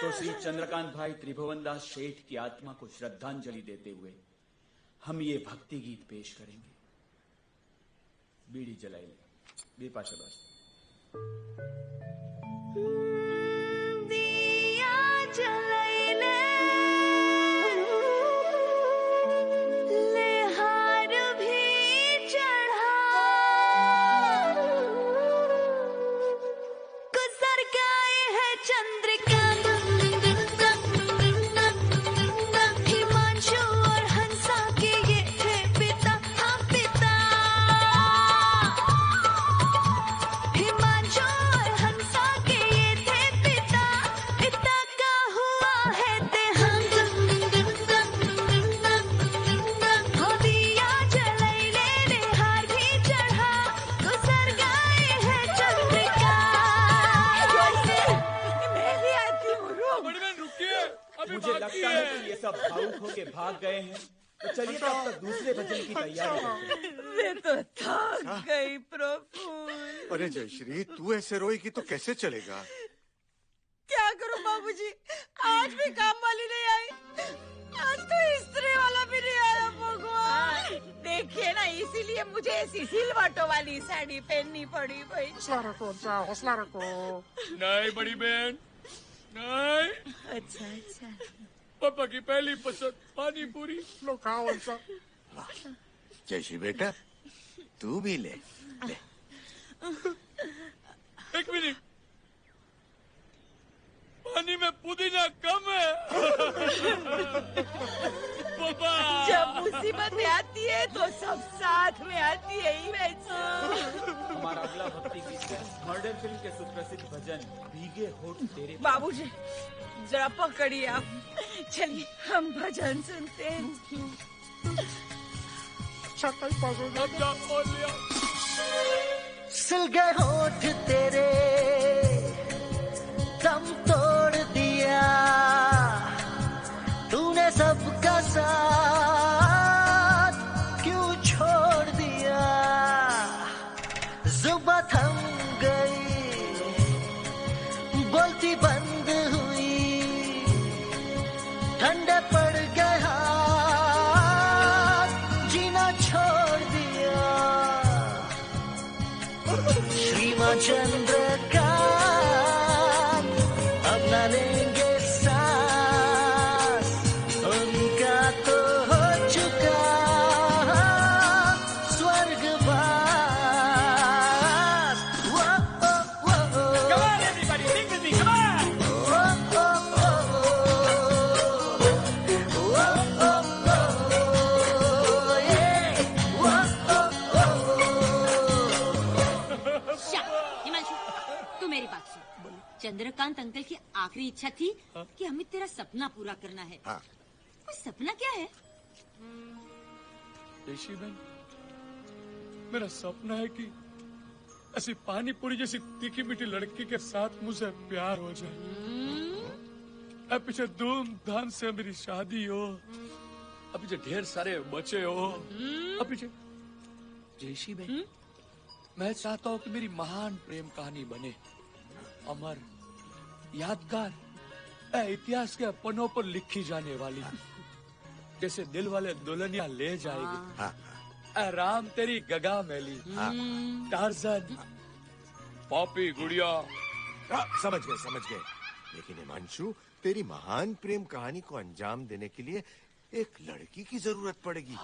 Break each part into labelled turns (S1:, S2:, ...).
S1: तो श्री चंद्रकांत भाई त्रिभुवन दास शेठ की आत्मा को श्रद्धांजलि देते हुए हम ये भक्ति गीत पेश करेंगे। बीड़ी जलाई ले, दीपा शबाश।
S2: दिया जलाई ले, ले हार भी चढ़ा, गुजर गए हैं चंद्रिका, हिमांशु और हंसा के ये थे पिता, हाँ पिता। हिमांशु और हंसा के ये थे पिता, पिता का हुआ है देहांत। हो दिया जलाई ले, ले हार भी चढ़ा, गुजर गए हैं चंद्रिका। मैं भी आती हूँ,
S1: मुझे लगता है कि ये सब भावुक होके भाग गए हैं, तो चलिए तो अब तक दूसरे भजन की तैयारी करते हैं।
S2: मैं तो थक गई प्रभु।
S3: अरे जयश्री, तू ऐसे रोएगी तो कैसे चलेगा?
S2: क्या करूं बाबूजी, आज भी काम वाली नहीं आई, आज तो इस्त्री वाला भी नहीं आया भगवान। देखिए ना, इसीलिए मुझे ऐसी सिलवटों वाली साड़ी पहननी पड़ी भाई।
S4: हौसला रखो, हौसला रखो।
S5: नहीं बड़ी बहन, नहीं।
S2: अच्छा अच्छा,
S5: पापा की पहली पसंद पानी पूरी।
S4: लो खाओ वंशा।
S3: जयश्री बेटा, तू भी ले ले।
S5: एक मिनट, पानी में पुदीना कम है। पापा,
S2: जब मुसीबतें आती है तो सब साथ में आती है ही वैसे।
S1: हमारा अगला भक्ति गीत है मर्डर फिल्म के सुप्रसिद्ध भजन भीगे होठ तेरे।
S2: बाबूजी जरा पकड़िए आप, चलिए हम भजन सुनते हैं।
S4: छक्का ही पास हो गया।
S5: अब जा खोल लिया।
S6: सिल गए होठ तेरे, दम तोड़ दिया, तूने सबका साथ क्यों छोड़ दिया। जुबां थम गई, बोलती बंद हुई, ठंडे पड़ गए हाथ, जीना छोड़ दिया। श्रीमान चंद्रकांत अब न लेंगे सांस, उनका तो हो चुका स्वर्गवास। वो, वो, वो, वो।
S1: Come on everybody, sing with me, come on!
S7: Himanshu, तू मेरी बात सुन। चंद्रकांत अंकल की आखिरी इच्छा थी कि हमें तेरा सपना पूरा करना है।
S3: हाँ।
S7: वो सपना क्या है?
S5: जयश्री बहन, मेरा सपना है कि ऐसी पानी पूरी जैसी तीखी मीठी लड़की के साथ मुझे प्यार हो जाए, अब पीछे धूमधाम से मेरी शादी हो, अब पीछे ढेर सारे बच्चे हो, अब पीछे। जयश्री बहन, मैं चाहता हूँ कि मेरी महान प्रेम कहानी बने, अमर, यादगार, इतिहास के पन्नों पर लिखी जाने वाली, जैसे दिल वाले दुल्हनिया ले जाएगी। राम तेरी गगा मैली, टार्जन, पॉपी गुड़िया।
S3: समझ गए। लेकिन हिमांशु, तेरी महान प्रेम कहानी को अंजाम देने के लिए एक लड़की की जरूरत पड़ेगी।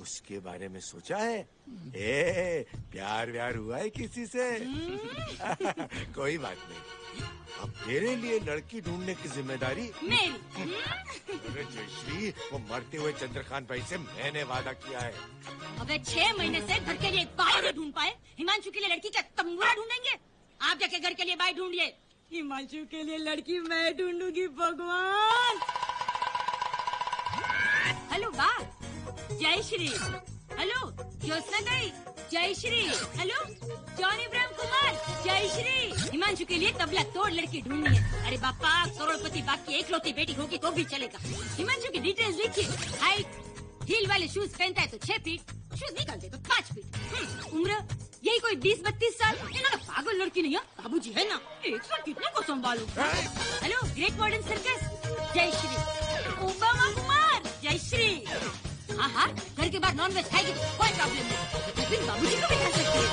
S3: उसके बारे में सोचा है? प्यार व्यार हुआ है किसी से? कोई बात नहीं, अब तेरे लिए लड़की ढूंढने की जिम्मेदारी
S7: मेरी।
S3: अरे जयश्री, वो मरते हुए चंद्रकांत भाई से मैंने वादा किया है।
S7: अबे 6 महीने से घर के लिए एक बाई नहीं ढूंढ पाए, हिमांशु के लिए लड़की क्या तंबूरा ढूंढेंगे? आप जाके घर के लिए बाई ढूंढिए।
S2: हिमांशु के लिए लड़की मैं ढूंढूंगी भगवान।
S7: हेलो बा, जय श्री। हेलो ज्योत्सना दाई, जय श्री। हेलो जॉन इब्राहिम कुमार, जय श्री। हिमांशु के लिए तबला तोड़ लड़की ढूंढनी है। अरे बापा, करोड़पति बाप की एकलौती बेटी होगी तो भी चलेगा। हिमांशु की डिटेल्स लिखिए। हाइट, हील वाले शूज पहनता है तो 6 फीट, शूज निकालते तो 5 फीट। उम्र यही कोई 20-32 साल, इन्होंने पागल लड़की नहीं है, बाबूजी है ना, एक साथ कितने को संभालूं? हेलो, ग्रेट मॉडर्न सर्कस, जय श्री। ओबामा कुमार, जय श्री। हाँ हाँ, घर के बाहर नॉनवेज खाएगी तो कोई प्रॉब्लम नहीं, लेकिन बाबूजी को भी खा सकती है।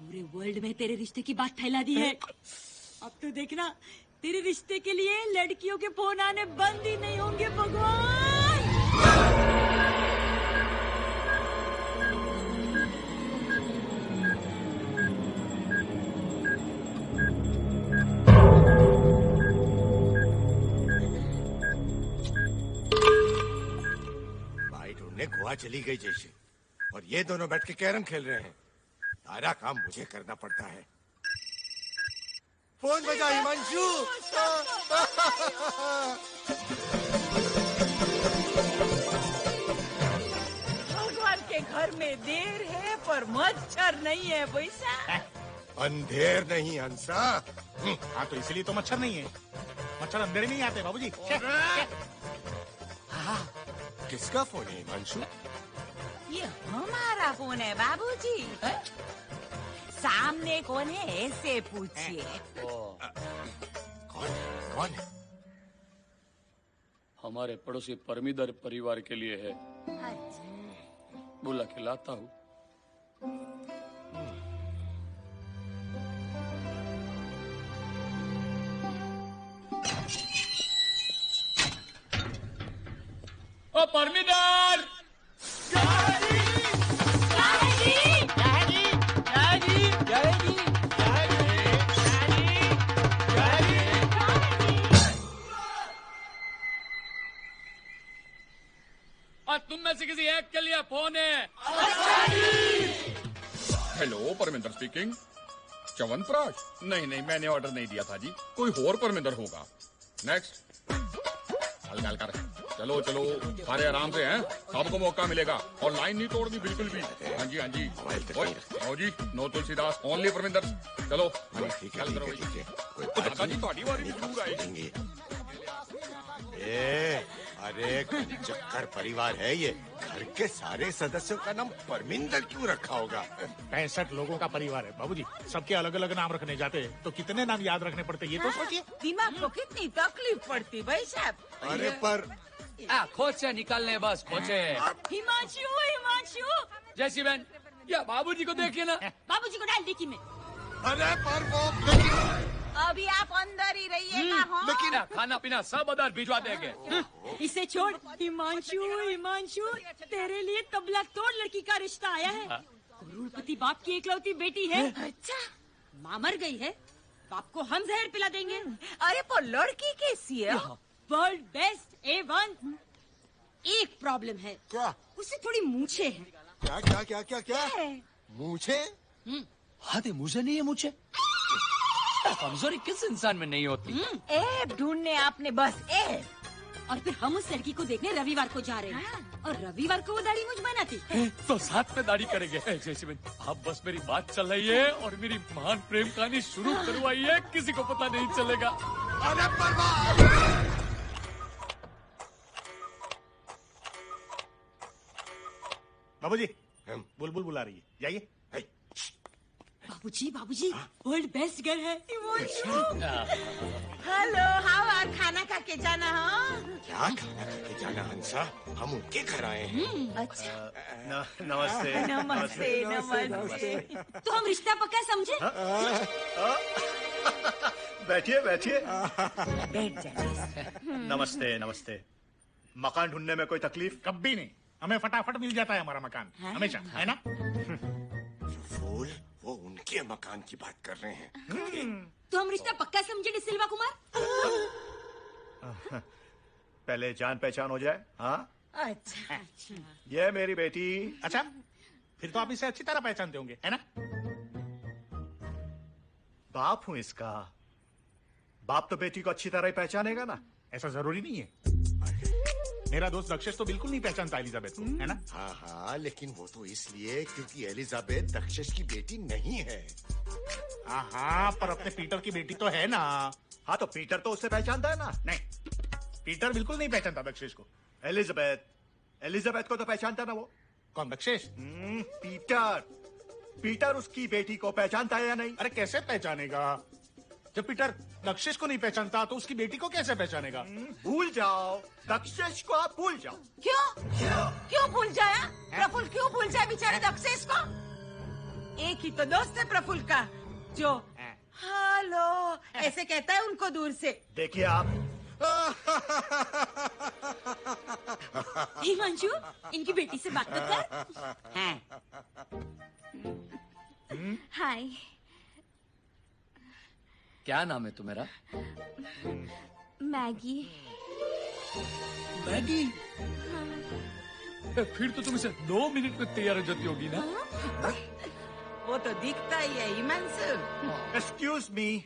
S7: पूरे वर्ल्ड में तेरे रिश्ते की बात फैला दी है। अब तो देखना, तेरे रिश्ते के लिए लड़कियों के फोन आने बंद ही नहीं होंगे भगवान।
S3: भाई ढूंढने गोवा चली गई जैसे, और ये दोनों बैठ के कैरम खेल रहे हैं। सारा काम मुझे करना पड़ता है। फोन बजा हिमांशु।
S2: भगवान के घर में देर है पर मच्छर नहीं है पैसा।
S3: अंधेर नहीं हंसा।
S4: हाँ तो इसलिए तो मच्छर नहीं है, मच्छर अंधेरे नहीं आते बाबूजी।
S3: किसका फोन है हिमांशु?
S2: ये हमारा फोन है बाबूजी। सामने कौन है ऐसे पूछिए।
S3: कौन है?
S5: हमारे पड़ोसी परमीदर परिवार के लिए है, बुला के लाता हूँ। ओ परमीदर, तुम में से किसी एक के लिए फोन है।
S8: Hello, Parminder speaking. च्यवनप्राश? नहीं, मैंने ऑर्डर नहीं दिया था जी, कोई और परमिंदर होगा। नेक्स्ट। हल कर, चलो सारे आराम से हैं, सबको मौका मिलेगा और लाइन नहीं तोड़नी बिल्कुल भी। हाँ जी आओ जी, नो तुलसीदास, ओनली परमिंदर। चलो चल करो जी, थोड़ी बारी जरूर आएगी।
S3: अरे चक्कर परिवार है ये, घर के सारे सदस्यों का नाम परमिंदर क्यों रखा होगा?
S4: 65 लोगों का परिवार है बाबूजी, सबके अलग अलग नाम रखने जाते हैं तो कितने नाम याद रखने पड़ते, ये तो सोचिए।
S2: दिमाग को कितनी तकलीफ पड़ती भाई साहब।
S3: अरे पर
S5: खोचे निकालने बस, खोचे।
S7: हिमांशु,
S5: जैसी बहन, या बाबूजी को देखिए ना।
S7: बाबूजी को डाल डिक्की में।
S3: अरे पर वो
S2: अभी आप अंदर ही रहिएगा।
S5: लेकिन खाना पीना सब अदर भिजवा देंगे।
S7: इसे छोड़। हिमांशु, तेरे लिए तबला तोड़ लड़की का रिश्ता आया है। करोड़पति बाप की एकलौती बेटी है।
S2: अच्छा,
S7: माँ मर गई है, बाप को हम जहर पिला देंगे।
S2: अरे पर लड़की कैसी है?
S7: World best A1। एक प्रॉब्लम है।
S3: क्या?
S7: उसे थोड़ी मूछे है।
S3: क्या? मूछे?
S5: हाँ, मुझे नहीं है मूछे। कमजोरी किस इंसान में नहीं होती?
S2: ऐप ढूंढने आपने बस
S7: और फिर हम उस लड़की को देखने रविवार को जा रहे हैं। और रविवार को वो दाढ़ी मुझ बनाती।
S5: तो साथ में दाढ़ी करेंगे। जैसे में आप बस मेरी बात चल रही है और मेरी महान प्रेम कहानी शुरू करवाइए, किसी को पता नहीं चलेगा।
S3: अरे बर्बाद!
S4: बाबूजी बुलबुल बुला रही है, जाइए।
S7: बाबूजी, वर्ल्ड बेस्ट गर्ल है।
S2: Hello, how are? खाना खा के जाना हो?
S3: क्या खाना खा के जाना हंसा? हम उनके घर आए हैं।
S2: अच्छा,
S1: नमस्ते।
S7: तो हम रिश्ता पक्का समझे?
S1: बैठिए
S2: बैठ जाइए।
S1: नमस्ते। मकान ढूंढने में कोई तकलीफ?
S4: कभी नहीं, हमें फटाफट मिल जाता है हमारा मकान, हमेशा, है ना?
S3: फूल, वो उनके मकान की बात कर रहे हैं।
S7: तो हम रिश्ता पक्का समझे सिल्वा कुमार?
S1: पहले जान पहचान हो जाए। हाँ,
S2: अच्छा।
S1: ये मेरी बेटी।
S4: अच्छा, फिर तो आप इसे अच्छी तरह पहचानते होंगे, है ना?
S1: बाप हूँ इसका। बाप तो बेटी को अच्छी तरह ही पहचानेगा ना।
S4: ऐसा जरूरी नहीं है। मेरा दोस्त दक्षेश तो बिल्कुल नहीं पहचानता एलिजाबेथ को, है ना?
S3: हाँ, लेकिन वो तो इसलिए क्योंकि एलिजाबेथ दक्षेश की बेटी नहीं है।
S4: हाँ, पर अपने पीटर की बेटी तो है ना। हाँ तो पीटर तो उससे पहचानता है ना। नहीं, पीटर बिल्कुल नहीं पहचानता बख्शेश को।
S3: एलिजाबेथ को तो पहचानता ना वो।
S4: कौन, बख्शेश?
S3: पीटर उसकी बेटी को पहचानता है या नहीं?
S4: अरे कैसे पहचानेगा? जब पीटर बख्शेश को नहीं पहचानता तो उसकी बेटी को कैसे पहचानेगा?
S3: भूल जाओ, दक्षेश को आप भूल जाओ।
S2: क्यों भूल जाया? प्रफुल्ल क्यों भूल जाए बेचारे दक्षेश को? एक ही तो दोस्त है प्रफुल्ल का, जो हेलो ऐसे कहता है उनको दूर से।
S3: देखिए आप
S7: हिमांशु, इनकी बेटी से बात तो कर। हाय।
S9: क्या नाम है तुम्हारा?
S7: मैगी।
S5: मैगी? फिर तो तुम इसे 2 मिनट में तैयार हो जाती होगी ना?
S2: वो तो दिखता ही है हिमांशु।
S3: एक्सक्यूज मी,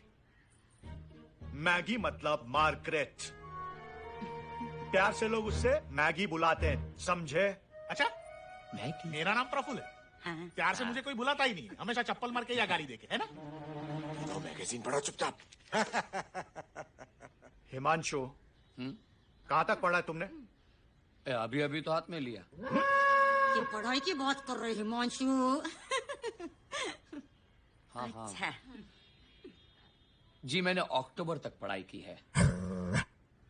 S3: मैगी मतलब मार्गरेट। प्यार से लोग उससे मैगी बुलाते हैं, समझे?
S4: अच्छा, मेरा नाम प्रफुल्ल है। प्यार से मुझे कोई बुलाता ही नहीं, हमेशा चप्पल मार के या गाली देके, है ना?
S3: तो मैगजीन पढ़ो चुपचाप। हिमांशु, कहाँ तक पढ़ा है तुमने?
S9: अभी अभी तो हाथ में लिया।
S7: ये पढ़ाई की बात कर रहे हिमांशु।
S9: हाँ
S2: अच्छा।
S9: हाँ जी, मैंने अक्टूबर तक पढ़ाई की है।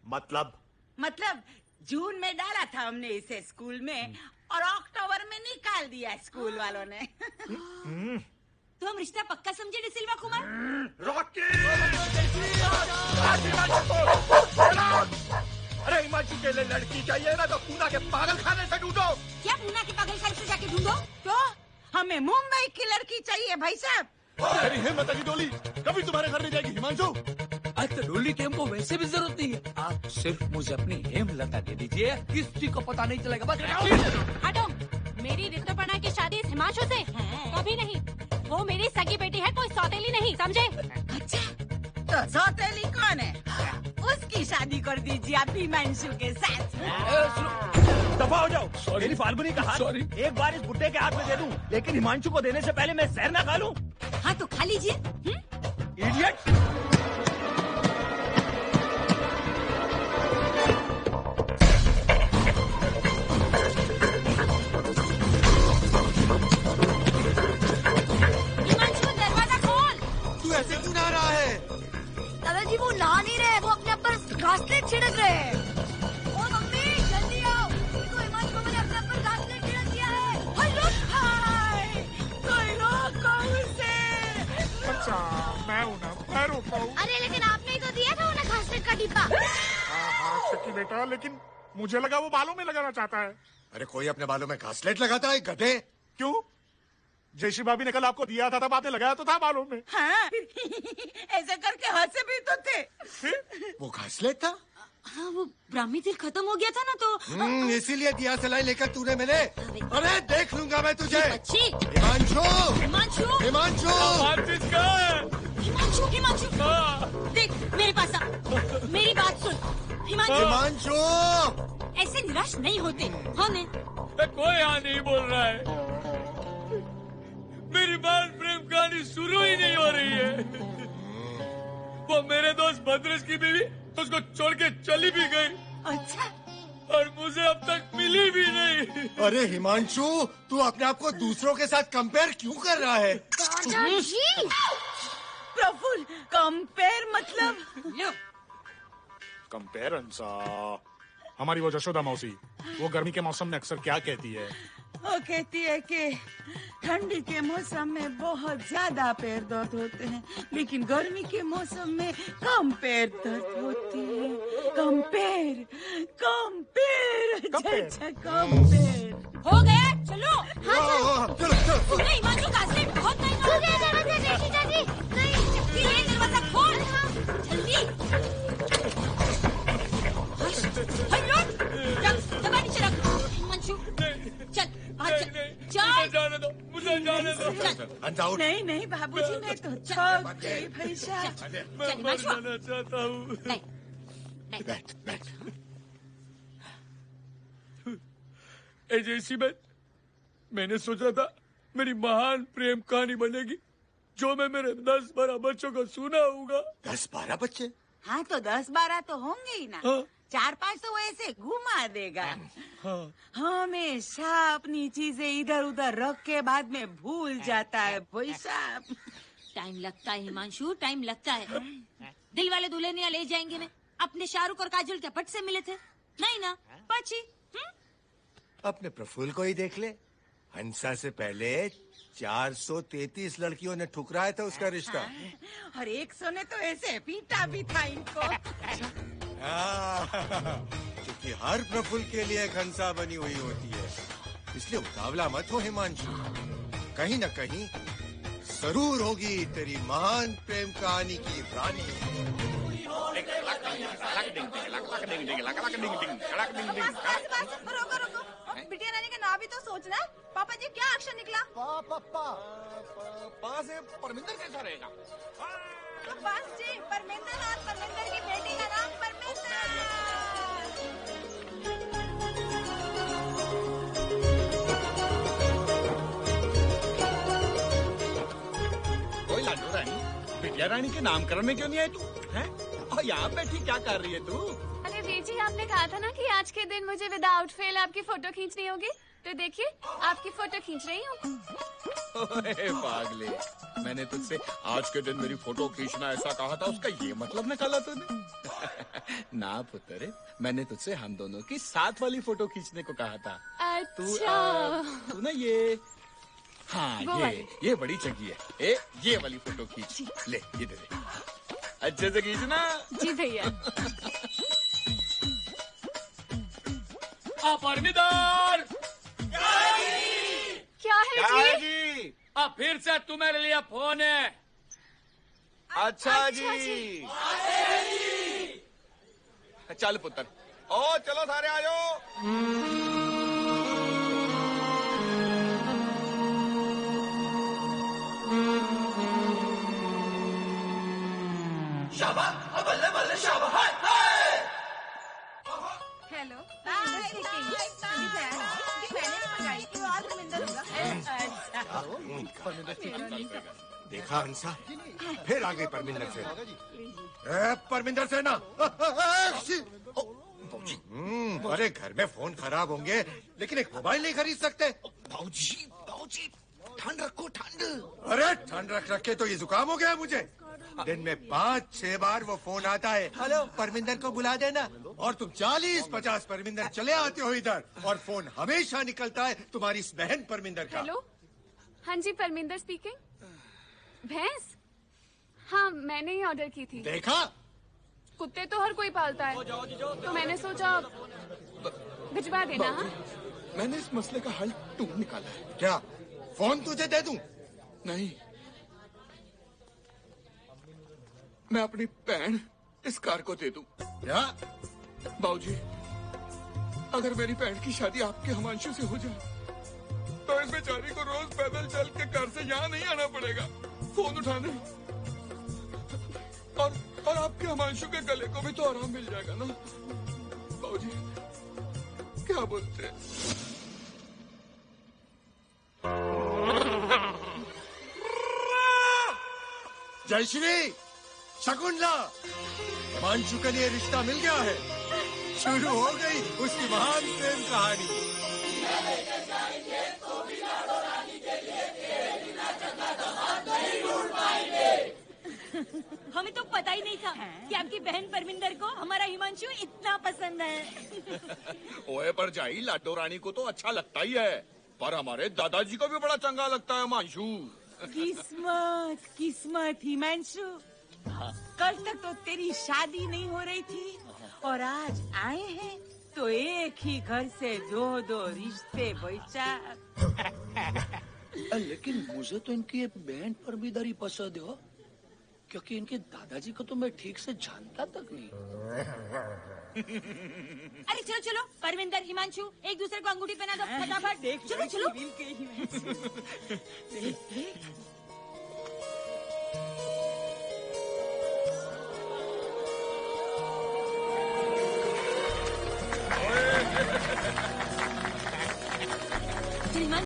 S2: मतलब जून में डाला था हमने इसे स्कूल में और अक्टूबर में निकाल दिया स्कूल वालों ने।
S7: तो हम रिश्ता पक्का समझे डिसिल्वा कुमार?
S3: रॉकी! अरे हिमांशु के लिए लड़की चाहिए ना तो पूना के पागल खाने से ढूंढो।
S7: क्या पूना के पागल खाने से जाके ढूंढो?
S2: तो हमें मुंबई की लड़की चाहिए भाई साहब।
S5: अरे हिम्मत की डोली कभी तुम्हारे घर नहीं जाएगी हिमांशु। आज तो डोली की हमको वैसे भी जरूरत नहीं है। आप सिर्फ मुझे अपनी हेमलता दे दीजिए, किसी को पता नहीं चलेगा। बस
S7: हटो, मेरी ऋतुपर्णा की शादी इस हिमांशु से कभी नहीं। वो मेरी सगी बेटी है, कोई सौतेली नहीं, समझे?
S2: अच्छा, तो सौतेली कौन है? उसकी शादी कर दीजिए आप हिमांशु के साथ।
S1: दफा हो जाओ। मेरी फाल्गुनी का हाथ
S5: Sorry।
S1: एक बार इस बुड्ढे के हाथ में दे दूं, लेकिन हिमांशु को देने से पहले मैं जहर ना खा लूं।
S7: हाँ तो खा लीजिए।
S1: इडियट!
S7: हिमांशु, दरवाजा खोल।
S3: तू ऐसे क्यों नहा रहा है?
S7: दादाजी वो नहा नहीं रहे, वो अपने ऊपर घासलेट छिड़क रहे हैं। ओ मम्मी जल्दी आओ, देखो हिमांशु को मैंने अपने ऊपर घासलेट छिड़क दिया है।
S2: हाय, कोई रोको उसे।
S4: अच्छा, मैं हूँ ना, मैं रोकता हूँ।
S7: अरे लेकिन आपने ही तो दिया था उन्हें घासलेट का डिब्बा।
S4: हाँ सच्ची बेटा, लेकिन मुझे लगा वो बालों में लगाना चाहता है।
S3: अरे कोई अपने बालों में घासलेट लगाता है गधे?
S4: क्यों? जयश्री भाभी ने कल आपको दिया था तब आपने लगाया तो था बालों में।
S2: हाँ, ऐसे करके हंसे भी तो थे।
S3: वो घासलेट था?
S7: हाँ, वो ब्राह्मी तिल खत्म हो गया था ना तो।
S3: इसीलिए दिया सलाई लेकर तूने मैंने। अरे देख लूंगा मैं तुझे।
S7: अच्छी
S3: हिमांशु!
S7: हिमांशु,
S3: हिमांशु!
S7: हिमांशु, हिमांशु, देख मेरे पास आ, मेरी बात सुन। हिमांशु,
S3: हिमांशु!
S7: ऐसे निराश नहीं होते। हाँ ने
S5: कोई यहाँ नहीं बोल रहा है। मेरी बाल प्रेम कहानी शुरू ही नहीं हो रही है। वो मेरे दोस्त भद्रेश की बीवी उसको छोड़ के चली भी गई।
S2: अच्छा,
S5: और मुझे अब तक मिली भी नहीं।
S3: अरे हिमांशु, तू अपने आप को दूसरों के साथ कंपेयर क्यों कर रहा है?
S7: दादाजी,
S2: प्रफुल्ल कंपेयर मतलब?
S4: कंपेरेंसा हमारी वो जशोदा मौसी, वो गर्मी के मौसम में अक्सर क्या कहती है?
S2: वो कहती है कि ठंडी के मौसम में बहुत ज्यादा पैर दर्द होते हैं, लेकिन गर्मी के मौसम में कम पैर दर्द होती है। कंपेयर, कंपेयर, अच्छा कंपेयर।
S7: हो गया, चलो। हाँ
S3: चलो चलो।
S7: सुने हिमांशु, घासलेट बहुत महंगा हो गया। ये दरवाजा खोल जल्दी। दबा नीचे रख। हिमांशु चल,
S5: जाने दो, मुझे जाने दो।
S2: नहीं नहीं बाबूजी, मैं तो थक गई भाई साहब।
S5: मैं मर जाना चाहता हूँ। जैसी बात मैंने सोचा था मेरी महान प्रेम कहानी बनेगी, जो मैं मेरे 10-12 बच्चों को सुनाऊंगा।
S3: 10-12 बच्चे?
S2: हाँ तो 10-12 तो होंगे ही ना।
S5: हाँ।
S2: 4-5 तो वैसे घुमा देगा।
S5: हाँ।
S2: हमेशा अपनी चीजें इधर उधर रख के बाद में भूल जाता है भाई साहब।
S7: टाइम लगता है हिमांशु, टाइम लगता है। दिल वाले दुल्हनिया ले जाएंगे में अपने शाहरुख और काजल क्या पट से मिले थे? नहीं ना, पची।
S3: अपने प्रफुल्ल को ही देख ले। हंसा से पहले 433 लड़कियों ने ठुकराया था उसका रिश्ता।
S2: और 100 ने तो ऐसे पीटा भी था इनको।
S3: क्योंकि हर प्रफुल्ल के लिए एक हंसा बनी हुई होती है, इसलिए उतावला मत हो हिमांशु। कहीं न कहीं जरूर होगी तेरी महान प्रेम कहानी की रानी।
S10: रोको रोको, बिटिया रानी का नाम भी तो सोचना। पापा जी क्या अक्षर निकला?
S8: पा से परमिंदर कैसा रहेगा?
S10: बस जी, परमिंदर और परमिंदर की बेटी का नाम परमिंदर।
S8: कोई लाडो रानी, बिटिया रानी के नामकरण में क्यों नहीं आई तू? हैं? और यहाँ बैठी क्या कर रही है तू?
S11: अरे वीर जी, आपने कहा था ना कि आज के दिन मुझे विदाउट फेल आपकी फोटो खींचनी होगी, तो देखिए आपकी फोटो खींच रही हूँ।
S8: ओए पागले, मैंने तुझसे आज के दिन मेरी फोटो खींचना ऐसा कहा था, उसका ये मतलब निकाला तूने? ना पुत्र, मैंने तुझसे हम दोनों की साथ वाली फोटो खींचने को कहा था।
S11: अच्छा।
S8: तू ना ये, हाँ ये बड़ी चंगी है। ये वाली फोटो खींच ले, ये दे दे, अच्छे से खींचना।
S11: जी भैया।
S5: परमिंदर,
S11: क्या है जी?
S5: अब फिर से तुम्हारे लिए फोन है।
S8: अच्छा जी। चल पुत्र, ओ चलो सारे आ जाओ।
S10: हेलो, मैंने मंगाई थी, आज परमिंदर होगा।
S3: देखा हंसा, फिर आ गई परमिंदर सेना। परमिंदर सेना। अरे घर में फोन खराब होंगे लेकिन एक मोबाइल नहीं खरीद सकते।
S8: बाबूजी ठंड रखो, ठंड।
S3: अरे ठंड रख के तो ये जुकाम हो गया मुझे। दिन में 5-6 बार वो फोन आता है, हेलो परमिंदर को बुला देना, और तुम 40-50 परमिंदर चले आते हो इधर, और फोन हमेशा निकलता है तुम्हारी इस बहन परमिंदर का।
S11: हेलो, हाँ जी परमिंदर स्पीकिंग। भैंस? हाँ मैंने ही ऑर्डर की थी।
S3: देखा,
S11: कुत्ते तो हर कोई पालता है, तो मैंने सोचा भिजवा देना। हाँ
S8: मैंने इस मसले का हल ढूंढ निकाला है।
S3: क्या फोन तुझे दे दूं?
S8: नहीं, मैं अपनी बहन इस कार को दे दूं।
S3: क्या?
S8: बाबूजी, अगर मेरी बहन की शादी आपके हिमांशु से हो जाए तो इस बेचारी को रोज पैदल चल के घर से यहाँ नहीं आना पड़ेगा फोन उठाने, और आपके हिमांशु के गले को भी तो आराम मिल जाएगा ना। बाबूजी क्या बोलते हैं?
S3: जयश्री, शकुंतला, हिमांशु के लिए रिश्ता मिल गया है। शुरू हो गई उसकी महान प्रेम कहानी।
S7: हमें तो पता ही नहीं था कि आपकी बहन परमिंदर को हमारा हिमांशु इतना पसंद है।
S8: ओए पर जाई, लाडो रानी को तो अच्छा लगता ही है, पर हमारे दादाजी को भी बड़ा चंगा लगता है हिमांशु।
S2: किस्मत किस्मत हिमांशु, कल तक तो तेरी शादी नहीं हो रही थी, और आज आए हैं तो एक ही घर से 2-2 रिश्ते बैठा।
S9: लेकिन मुझे तो इनकी एक बहन परमिंदर ही पसंद है, क्योंकि इनके दादाजी को तो मैं ठीक से जानता तक नहीं।
S7: अरे चलो चलो, परमिंदर हिमांशु एक दूसरे को अंगूठी पहना दो फटाफट। चलो चलो।
S2: देख